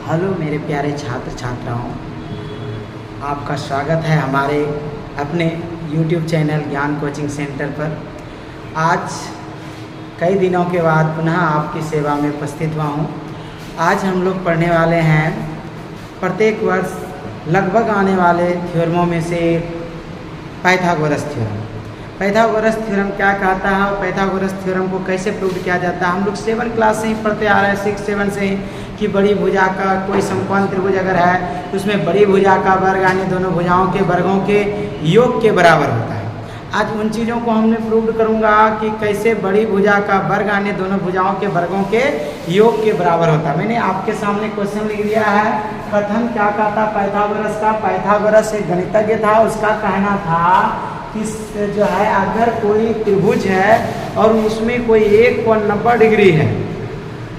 Hello मेरे प्यारे छात्र छात्राओं, आपका स्वागत है हमारे अपने YouTube चैनल ज्ञान कोचिंग सेंटर पर। आज कई दिनों के बाद पुनः आपकी सेवा में उपस्थित हुआ हूँ। आज हम लोग पढ़ने वाले हैं प्रत्येक वर्ष लगभग आने वाले थ्योरमों में से पाइथागोरस थ्योरम। पाइथागोरस थ्योरम क्या कहता है और पाइथागोरस थ्योरम को कैसे प्रूव किया जाता है, हम लोग 7 क्लास से ही पढ़ते आ रहे हैं, 6-7 से ही, कि बड़ी भुजा का कोई समकोण त्रिभुज अगर है तो उसमें बड़ी भुजा का वर्ग यानी दोनों भुजाओं के वर्गों के योग के बराबर होता है। आज उन चीज़ों को हमने प्रूव करूँगा कि कैसे बड़ी भुजा का वर्ग यानी दोनों भुजाओं के वर्गों के योग के बराबर होता है। मैंने आपके सामने क्वेश्चन लिख दिया है। कथन क्या कहता पाइथागोरस का? पाइथागोरस एक गणितज्ञ था, उसका कहना था कि जो है अगर कोई त्रिभुज है और उसमें कोई एक कोण 90 डिग्री है,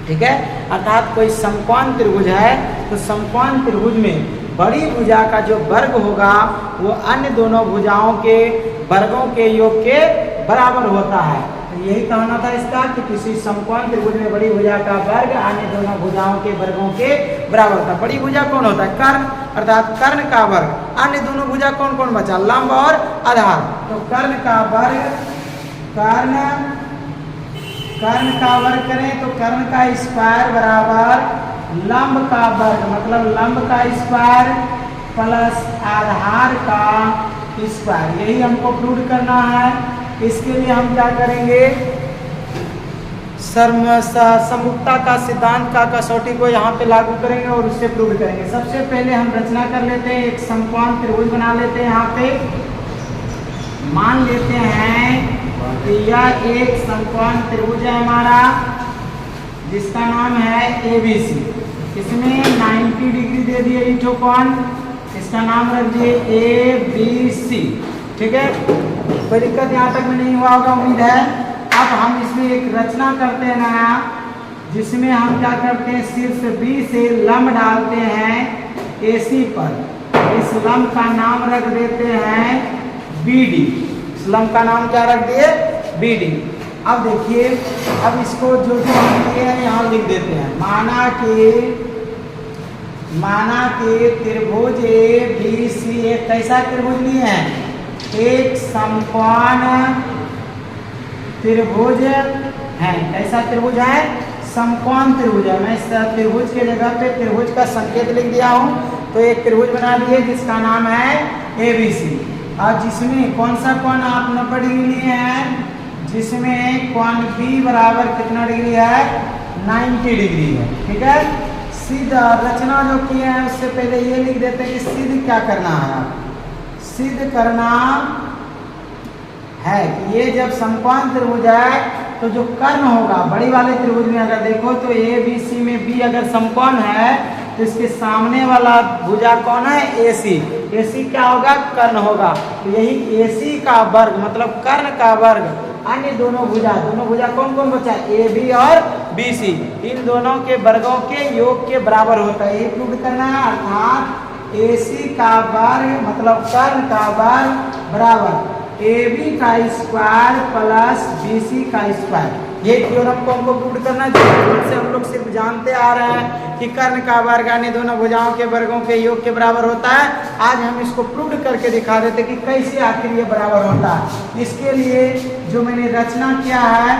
ठीक है, अर्थात कोई समकोण त्रिभुज है, तो समकोण त्रिभुज में बड़ी भुजा का जो वर्ग होगा वो अन्य दोनों भुजाओं के वर्गों के योग के बराबर होता है। तो यही कहना था इसका कि किसी समकोण त्रिभुज में बड़ी भुजा का वर्ग अन्य दोनों भुजाओं के वर्गों के बराबर होता है। बड़ी भुजा कौन होता है? कर्ण, अर्थात कर्ण का वर्ग। अन्य दोनों भुजा कौन कौन बचा? लंब और आधार। तो कर्ण का वर्ग, कर्ण का वर्ग करें तो कर्ण का स्क्वायर बराबर लंब का वर्ग, मतलब लंब का स्क्वायर प्लस आधार का स्क्वायर। यही हमको प्रूव करना है। इसके लिए हम क्या करेंगे? समरूपता का सिद्धांत का कसौटी को यहाँ पे लागू करेंगे और उससे प्रूव करेंगे। सबसे पहले हम रचना कर लेते हैं, एक समकोण त्रिभुज बना लेते हैं। यहाँ पे मान लेते हैं कि यह एक समकोण त्रिभुज है हमारा, जिसका नाम है ABC। इसमें 90 डिग्री दे दिए इठो कोण, इसका नाम रख दिए ABC। ठीक है, कोई दिक्कत यहाँ तक में नहीं हुआ होगा उम्मीद है। अब हम इसमें एक रचना करते हैं नया, जिसमें हम क्या करते हैं, शीर्ष B से लंब डालते हैं AC पर। इस लंब का नाम रख देते हैं BD। इस लंब का नाम क्या रख दिए? BD। अब देखिए, अब इसको जो हम किए हैं यहाँ लिख देते हैं। माना कि त्रिभुज ABC एक कैसा त्रिभुज लिए हैं? एक समकोण त्रिभुज है। कैसा त्रिभुज है? समकोण त्रिभुज है। मैं इस त्रिभुज के जगह पे त्रिभुज का संकेत लिख दिया हूँ। तो एक त्रिभुज बना दिए जिसका नाम है ABC, और जिसमें कौन सा कोण आप 90 डिग्री लिए हैं? जिसमें कोण B बराबर कितना डिग्री है? 90 डिग्री है। ठीक है, सीधा रचना जो किए हैं उससे पहले ये लिख देते हैं कि सिद्ध क्या करना है। सिद्ध करना है कि ये जब समकोण त्रिभुज है तो जो कर्ण होगा बड़ी वाले त्रिभुज में, अगर देखो तो ABC में B अगर समकोण है तो इसके सामने वाला भुजा कौन है? AC क्या होगा? कर्ण होगा। तो यही AC का वर्ग मतलब कर्ण का वर्ग अन्य दोनों भुजा कौन कौन बचा? AB और BC। इन दोनों के वर्गों के योग के बराबर होता है, ये प्रूव करना है। अर्थात AC का वर्ग मतलब कर्ण का वर्ग बराबर AB का स्क्वायर प्लस BC का स्क्वायर। ये थ्योरम को हमको प्रूव करना है। से हम लोग सिर्फ जानते आ रहे हैं कि कर्ण का वर्ग यानी दोनों भुजाओं के वर्गों के योग के बराबर होता है। आज हम इसको प्रूव करके दिखा देते कि कैसे आखिर ये बराबर होता है। इसके लिए जो मैंने रचना किया है,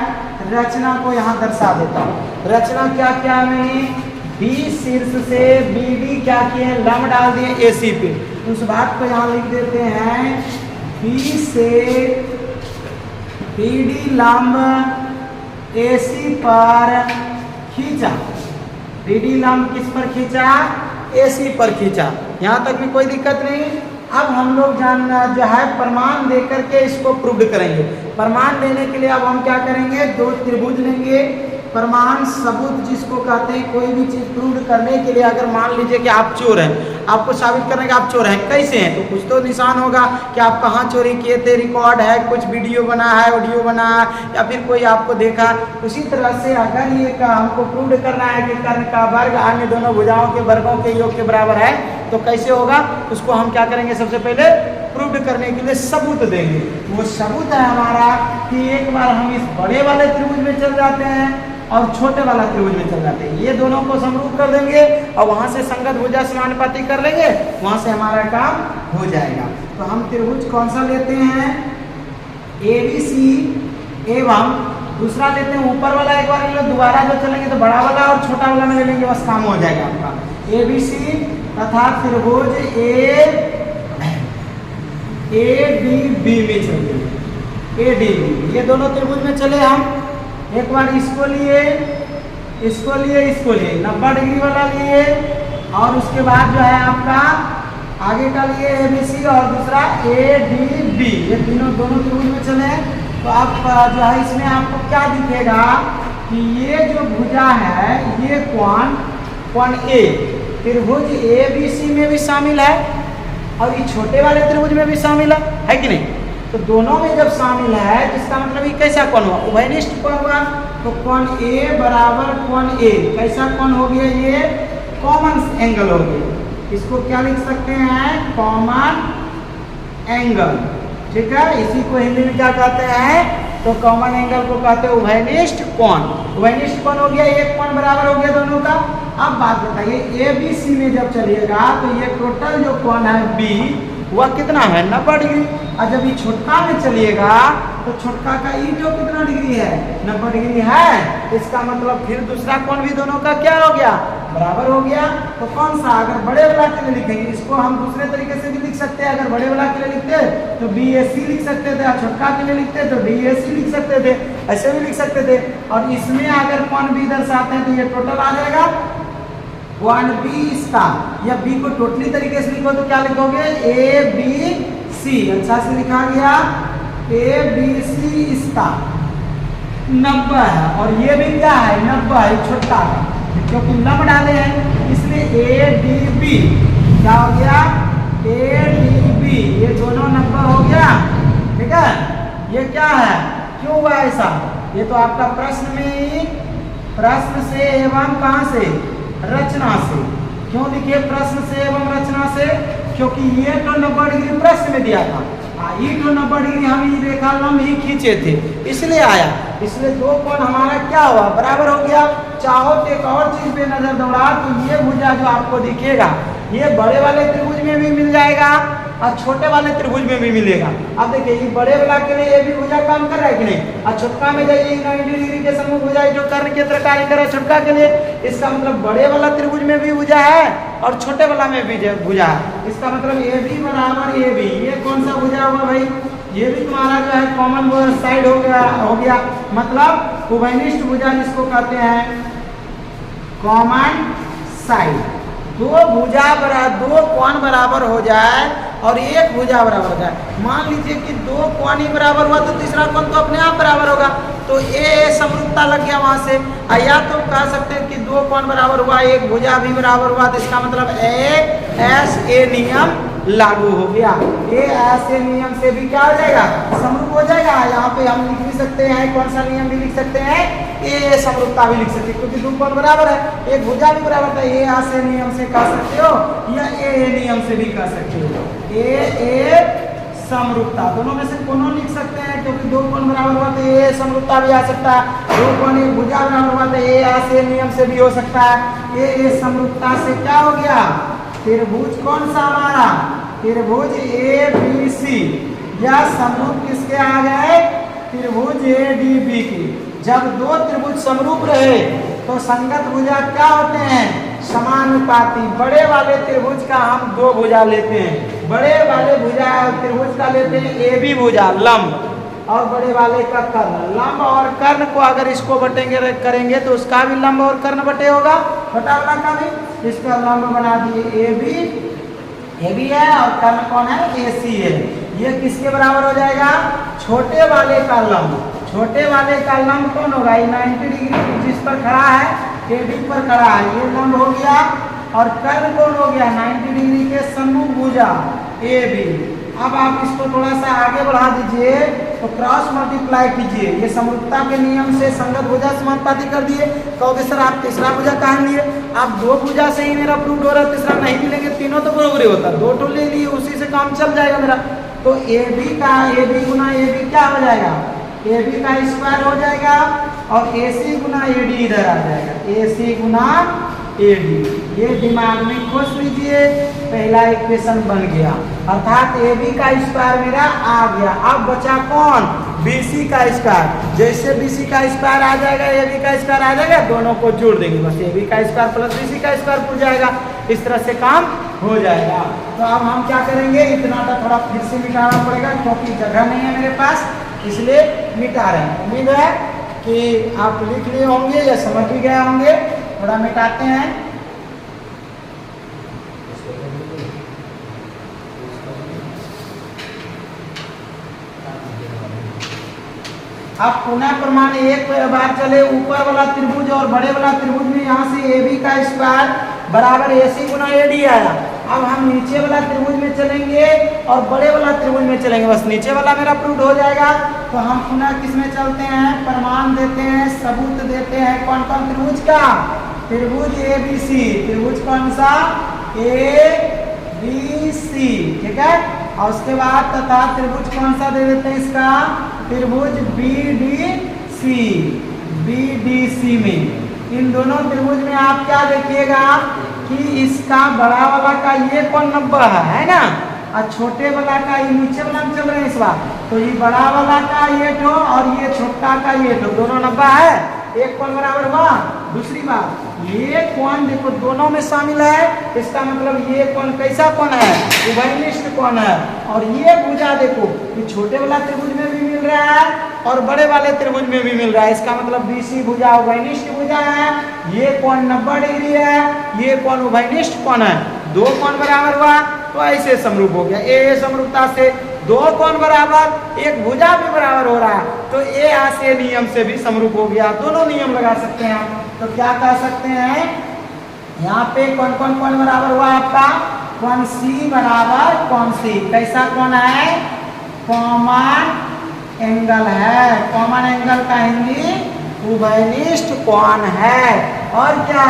रचना को यहाँ दर्शा देता हूँ। रचना क्या किया मैंने? B शीर्ष से BD क्या किए? लंब डाल दिए AC पे। उस बात को यहाँ लिख देते हैं, B से BD लंब AC पर खींचा। BD लंब किस पर खींचा? AC पर खींचा। यहाँ तक भी कोई दिक्कत नहीं। अब हम लोग जो है प्रमाण दे करके इसको प्रूव करेंगे। प्रमाण देने के लिए अब हम क्या करेंगे? 2 त्रिभुज लेंगे। प्रमाण सबूत जिसको कहते हैं, कोई भी चीज़ प्रूव करने के लिए अगर मान लीजिए कि आप चोर हैं, आपको साबित करना कि आप चोर हैं, कैसे हैं? तो कुछ तो निशान होगा कि आप कहाँ चोरी किए थे, रिकॉर्ड है, कुछ वीडियो बना है, ऑडियो बना है, या फिर कोई आपको देखा। उसी तरह से अगर ये हमको प्रूव करना है कि कर्ण का वर्ग अन्य दोनों भुजाओं के वर्गों के योग के बराबर है, तो कैसे होगा? उसको हम क्या करेंगे? सबसे पहले प्रूव करने के लिए सबूत देंगे। वो सबूत है हमारा कि एक बार हम इस बड़े वाले त्रिभुज में चल जाते हैं। और छोटे वाला त्रिभुज में चल जाते हैं। ये दोनों को समरूप कर देंगे और वहां से संगत भुजा समानुपाती कर लेंगे, वहां से हमारा काम हो जाएगा। तो हम त्रिभुज कौन सा लेते हैं, ABC एवं दूसरा लेते हैं ऊपर वाला, एक बार ले लो, दोबारा जो चलेंगे तो बड़ा वाला और छोटा वाला में ले लेंगे, बस काम हो जाएगा आपका। ABC तथा त्रिभुज ADB में चलेंगे, ADB ये दोनों त्रिभुज में चले हम। एक बार इसको लिए, इसको लिए, इसको लिए, 90 डिग्री वाला लिए और उसके बाद जो है आपका आगे का लिए ABC और दूसरा ADB, ये दोनों त्रिभुज में चले। तो आप जो है इसमें आपको क्या दिखेगा कि ये जो भुजा है ये कोण A त्रिभुज ABC में भी शामिल है और ये छोटे वाले त्रिभुज में भी शामिल है कि नहीं। तो दोनों में जब शामिल है जिसका मतलब ये कैसा कोण हुआ, उभयनिष्ठ कोण हुआ। तो कोण A बराबर कोण A कैसा कोण हो गया, ये कॉमन एंगल हो गया। इसको क्या लिख सकते हैं, कॉमन एंगल, ठीक है। इसी को हिंदी में क्या कहते हैं, तो कॉमन एंगल को कहते हैं उभयनिष्ठ कोण। उभयनिष्ठ कोण हो गया, एक कोण बराबर हो गया दोनों का। अब बात बताइए ABC में जब चलिएगा तो ये टोटल जो कोण है B वह कितना है, 90 डिग्री। और जब ये छोटका में चलिएगा तो छोटका का ई जो कितना डिग्री है, 90 डिग्री है। इसका मतलब फिर दूसरा कोण भी दोनों का क्या हो गया, बराबर हो गया। तो कौन सा, अगर बड़े वाला के लिए लिखेंगे इसको हम दूसरे तरीके से भी लिख सकते हैं। अगर बड़े वाला के लिए लिखते तो BAC लिख सकते थे, और छोटका के लिए लिखते तो DAC लिख सकते थे, ऐसे भी लिख सकते थे। और इसमें अगर कोण B दर्शाते हैं तो ये टोटल आ जाएगा कोण B इसका, या B को टोटली तरीके से लिखो तो क्या लिखोगे, ABC, अच्छा से लिखा गया ABC इसका 90 है। और ये भी क्या है, 90 है, छोटा है क्योंकि लंब डाले हैं, इसलिए ADB क्या हो गया, ADB ये दोनों 90 हो गया, ठीक है। ये क्या है, क्यों हुआ ऐसा, ये तो आपका प्रश्न में, प्रश्न से एवं कहाँ से, रचना से। क्यों लिखे प्रश्न से एवं रचना से, क्योंकि ये तो 90 डिग्री प्रश्न में दिया था, ये तो 90 डिग्री हम ये रेखा लंब ही खींचे थे इसलिए आया। इसलिए दो कोण हमारा क्या हुआ, बराबर हो गया। चाहो तो एक और चीज पे नजर दौड़ा तो ये भुजा जो आपको दिखेगा ये बड़े वाले त्रिभुज में भी मिल जाएगा और छोटे वाले त्रिभुज में भी मिलेगा। अब देखिए ये बड़े वाला के लिए ये भी भुजा काम कर रहा है कि नहीं, और छोटका में जाइए 90 डिग्री के सम्मुख भुजा जो कर्ण केंद्र कार्य करे छोटका के लिए, इसका मतलब बड़े वाला त्रिभुज में भी भुजा है और छोटे वाला में भी भुजा है। इसका मतलब AB बराबर AB, ये कौन सा भुजा हुआ भाई, ये भी तुम्हारा जो है कॉमन साइड हो गया, मतलब उभयनिष्ठ भुजा जिसको कहते हैं कॉमन साइड। दो कोण बराबर हो जाए और एक भुजा बराबर हो जाए, मान लीजिए कि दो कोण ही बराबर हुआ तो तीसरा कोण तो अपने आप बराबर होगा, तो ए समरूपता लग गया वहां से। या तो कह सकते हैं कि दो कोण बराबर हुआ, एक भुजा भी बराबर हुआ, तो इसका मतलब ASA नियम लागू हो गया। ASA नियम से भी क्या हो जाएगा, समरूप हो जाएगा। यहाँ पे हम लिख भी सकते हैं, कौन सा नियम भी लिख सकते हैं, ए समरूपता भी लिख सकते हैं, क्योंकि दो कोण बराबर है, एक भुजा भी बराबर है। ASA नियम से कह सकते हो या AA नियम से भी कह सकते हो। AA समरूपता दोनों में से कोनो लिख सकते हैं, क्योंकि दो कोण बराबर हुआ तो AA समरूपता भी आ सकता है, दो कोण एक भुजा बराबर हुआ तो ASA नियम से भी हो सकता है। AA समरूपता से क्या हो गया, त्रिभुज कौन सा हमारा, त्रिभुज ABC, या समरूप किसके आ गए, त्रिभुज ADB की। जब दो त्रिभुज समरूप रहे तो संगत भुजा क्या होते हैं, समानुपाती। बड़े वाले त्रिभुज का हम दो भुजा लेते हैं, बड़े वाले भुजा त्रिभुज का लेते हैं AB भुजा लंब, और बड़े वाले का कर्ण। लंब और कर्ण को अगर इसको बटेंगे करेंगे तो उसका भी लंब और कर्ण बटे होगा, छोटा वाला का भी। इसका लंब बना दिए AB है और कर्ण कौन है, AC है। ये किसके बराबर हो जाएगा, छोटे वाले का लंब। छोटे वाले का लंब कौन होगा, 90 डिग्री जिस पर खड़ा है, AB पर खड़ा है, ये लंब हो गया। और कर्ण कौन हो गया, 90 डिग्री के सम्मुख भुजा AB। अब आप इसको थोड़ा सा आगे बढ़ा दीजिए तो क्रॉस मल्टीप्लाई कीजिए, ये समरूपता के नियम से संगत भुजा समानुपाती कर दिए। कहोगे सर आप तीसरा भुजा कहाँ लिए, आप दो भुजा से ही मेरा प्रूव हो रहा है, तीसरा नहीं मिलेंगे, तीनों तो बराबर ही होता, दो तो ले लिए, उसी से काम चल जाएगा मेरा। तो AB गुना AB क्या हो जाएगा, AB का स्क्वायर हो जाएगा और AC गुना AD इधर आ जाएगा, AC गुना AD। ये दिमाग में खोज लीजिए, पहला इक्वेशन बन गया, अर्थात AB का स्क्वायर मेरा आ गया। अब बचा कौन? BC का स्क्वायर। जैसे BC का स्क्वायर आ जाएगा, AB का स्क्वायर आ जाएगा, दोनों को जोड़ देंगे, बस AB का स्क्वायर प्लस BC का स्क्वायर पूछ जाएगा। इस तरह से काम हो जाएगा। तो अब हम क्या करेंगे, इतना तो थोड़ा फिर से मिटाना पड़ेगा क्योंकि जगह नहीं है मेरे पास, इसलिए मिटा रहे हैं। उम्मीद है कि आप लिख लिए होंगे या समझ भी गए होंगे। थोड़ा मिटाते हैं। अब पुनः प्रमाण एक बार चले, ऊपर वाला त्रिभुज और बड़े वाला त्रिभुज में यहाँ से AB का स्क्वायर बराबर AC गुना AD आया। अब हम नीचे वाला त्रिभुज में चलेंगे और बड़े वाला त्रिभुज में चलेंगे, बस नीचे वाला मेरा प्रूव हो जाएगा। तो हम पुनः किस में चलते हैं, प्रमाण देते हैं, सबूत देते हैं। कौन कौन त्रिभुज का? त्रिभुज ABC। त्रिभुज कौन सा? ABC, ठीक है। और उसके बाद तथा त्रिभुज कौन सा दे देते हैं इसका? त्रिभुज BDC। BDC में इन दोनों त्रिभुज में आप क्या देखिएगा कि इसका बड़ा वाला का ये कौन 90 है ना, और छोटे वाला का ये नीचे वाला में चल रहे हैं इस बार, तो ये बड़ा वाला का ये ठो और ये छोटा का ये ठो, दोनों 90 है। एक कौन बराबर हुआ? दूसरी बात, ये कौन देखो दोनों में शामिल है, इसका मतलब ये कौन कैसा कौन है? उभयनिष्ठ कौन है। और ये भुजा देखो, ये छोटे वाला त्रिभुज में भी मिल रहा है और बड़े वाले त्रिभुज में भी मिल रहा है, इसका मतलब BC भुजा उभयनिष्ठ भुजा है। ये कौन 90 डिग्री है, ये कौन उभयनिष्ठ कौन है। दो कौन बराबर हुआ तो ऐसे समरूप हो गया। ए समरूपता से दो कौन बराबर, एक भुजा भी बराबर हो रहा है, तो ए आशय नियम से भी समरूप हो गया। दोनों नियम लगा सकते हैं हम। तो क्या कह सकते हैं, यहाँ पे कौन कौन कौन बराबर हुआ आपका? कौन C बराबर कौन C, कैसा कौन है? कॉमन एंगल है। कॉमन एंगल का हिंदी उभयनिष्ठ कौन है। और क्या?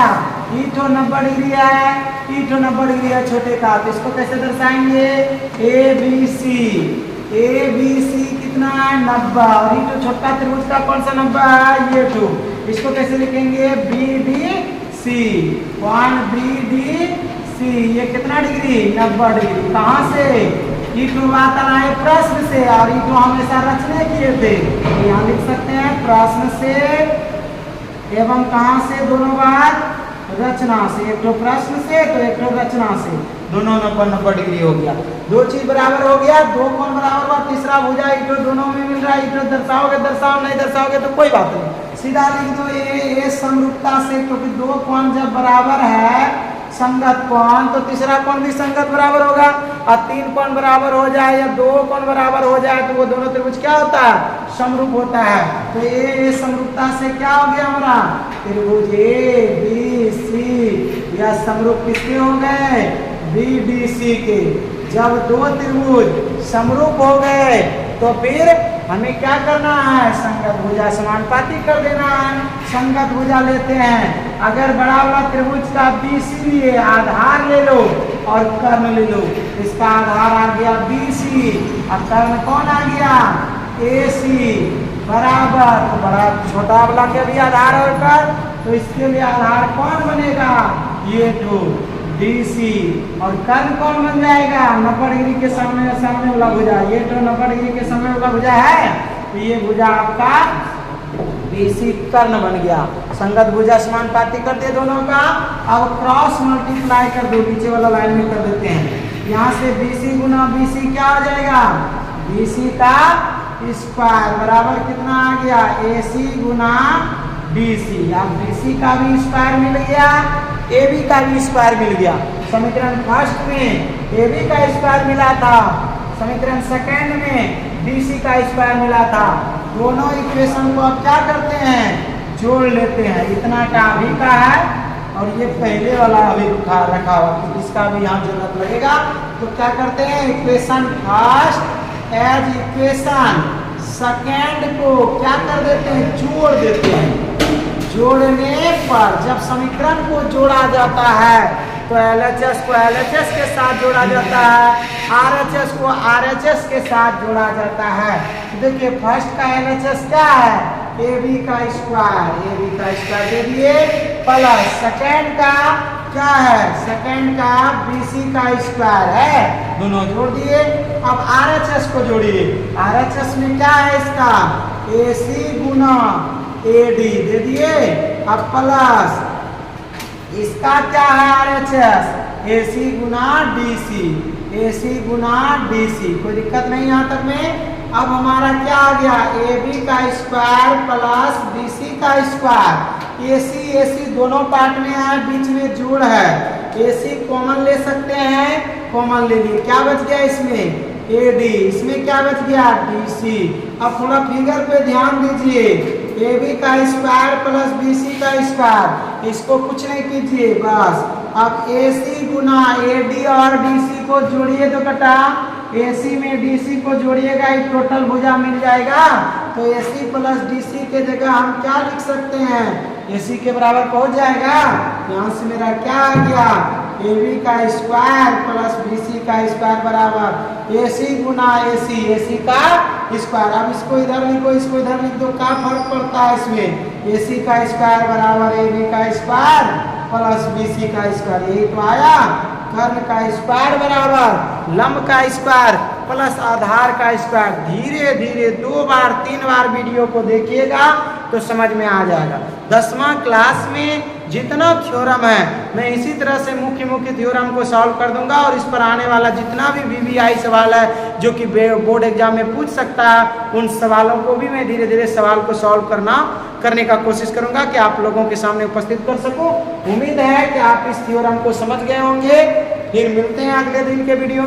ई तो 90 डिग्री है, ई तो 90 डिग्री है छोटे का, तो इसको कैसे दर्शाएंगे? ABC। ABC कितना है? 90। और ये तो छोटा त्रिभुज का कौन सा 90 है? ये तो, इसको कैसे लिखेंगे? BDC। कौन? BDC। ये कितना डिग्री? 90 डिग्री। कहाँ से? ये तो बात आ रहा है प्रश्न से, और ये तो हमेशा रचने किए थे, यहाँ लिख सकते हैं प्रश्न से एवं कहाँ से? दोनों बात रचना से। एक तो प्रश्न से तो एक तो रचना से, दोनों 90 डिग्री हो गया। दो चीज बराबर हो गया। दो कौन बराबर हुआ? तीसरा भुजा इटो दोनों में मिल रहा है। इटो दर्शाओगे दर्शाओ, नहीं दर्शाओगे तो कोई बात नहीं, सीधा लिख दो ए समरूपता से, क्योंकि दो कौन जब बराबर है संगत कौन, तो तीसरा कौन भी संगत बराबर होगा। और तीन कौन बराबर हो जाए या दो कौन बराबर हो जाए तो वो दोनों त्रिभुज क्या होता है? समरूप होता है। तो ए समरूपता से क्या हो गया हमारा? त्रिभुज ABC। यह समरूप किसके हो गए? BDC के। जब दो त्रिभुज समरूप हो गए तो फिर हमें क्या करना है? संगत भुजा समानुपाती कर देना है। संगत भुजा लेते हैं। अगर बड़ा वाला त्रिभुज का BC लिए, आधार ले लो और कर्ण ले लो। इसका आधार आ गया BC और कर्ण कौन आ गया? AC बराबर, तो बड़ा छोटा वाला के भी आधार और कर्ण, तो इसके लिए आधार कौन बनेगा? ये तो DC। और कर्ण कौन बन जाएगा? 90 डिग्री के सामने सामने वाला भुजा। ये तो 90 डिग्री के सामने वाला भुजा है, तो ये भुजा आपका BC कर्ण बन गया। संगत भुजा समानुपाती कर दे दोनों का। अब क्रॉस मल्टीप्लाई कर दो, नीचे वाला लाइन में कर देते हैं। यहाँ से BC गुना BC क्या हो जाएगा? BC का स्क्वायर बराबर कितना आ गया? AC गुना BC। अब BC का भी स्क्वायर मिल गया, AB का भी स्क्वायर मिल गया। समीकरण फर्स्ट में AB का स्क्वायर मिला था, समीकरण सेकंड में BC का स्क्वायर मिला था। दोनों इक्वेशन को अब क्या करते हैं? जोड़ लेते हैं। इतना का अभी का है और ये पहले वाला अभी रखा हुआ, तो इसका भी यहाँ जरूरत लगेगा। तो क्या करते हैं? Equation first as equation second को क्या कर देते हैं? जोड़ देते हैं। जोड़ने पर जब समीकरण को जोड़ा जाता है तो LHS को LHS के साथ जोड़ा जाता है, RHS को RHS के साथ जोड़ा जाता है। तो देखिए फर्स्ट का LHS क्या है? ए बी का स्क्वायर दे दिए प्लस सेकेंड का क्या है, सेकेंड का बी सी का स्क्वायर है, दोनों जोड़ दिए। अब आर एच एस को जोड़िए, आर एच एस में क्या है इसका ए सी गुना ए डी दे दिए। अब प्लस इसका क्या है आर एच एस, ए सी गुना डी सी, ए सी गुना डी सी, कोई दिक्कत नहीं यहाँ तक में। अब हमारा क्या आ गया ए बी का स्क्वायर प्लस बी सी का स्क्वायर, ए सी दोनों पार्ट में है, बीच में जोड़ है, ए सी कॉमन ले सकते हैं, कॉमन ले लिए, क्या बच गया इसमें ए डी, इसमें क्या बच गया डी सी। अब थोड़ा फिगर पे ध्यान दीजिए, ए बी का स्क्वायर प्लस बी सी का स्क्वायर, इसको कुछ नहीं कीजिए बस। अब ए सी गुना ए डी और डी सी को जोड़िए तो कटा, ए सी में डी सी को जोड़िएगा, एक टोटल भुजा मिल जाएगा। तो ए सी प्लस डी सी के जगह हम क्या लिख सकते हैं, ए सी के बराबर पहुंच जाएगा। यहाँ से मेरा क्या आ गया ए बी का स्क्वायर प्लस बी सी का स्क्वायर बराबर ए सी गुना ए सी का स्क्वायर। अब इसको इधर लिखो, इसको इधर लिख दो, क्या फर्क पड़ता है इसमें, ए सी का स्क्वायर बराबर ए बी का स्क्वायर प्लस बी सी का स्क्वायर, यही तो आया। कर्ण का स्क्वायर बराबर लंब का स्क्वायर प्लस आधार का स्क्वायर। धीरे धीरे 2 बार 3 बार वीडियो को देखिएगा तो समझ में आ जाएगा। 10वां क्लास में जितना थ्योरम है मैं इसी तरह से मुख्य थ्योरम को सॉल्व कर दूंगा, और इस पर आने वाला जितना भी वीवीआई सवाल है जो कि बोर्ड एग्जाम में पूछ सकता है, उन सवालों को भी मैं धीरे धीरे सवाल को सॉल्व करने का कोशिश करूंगा कि आप लोगों के सामने उपस्थित कर सकूं। उम्मीद है कि आप इस थ्योरम को समझ गए होंगे। फिर मिलते हैं अगले दिन के वीडियो में।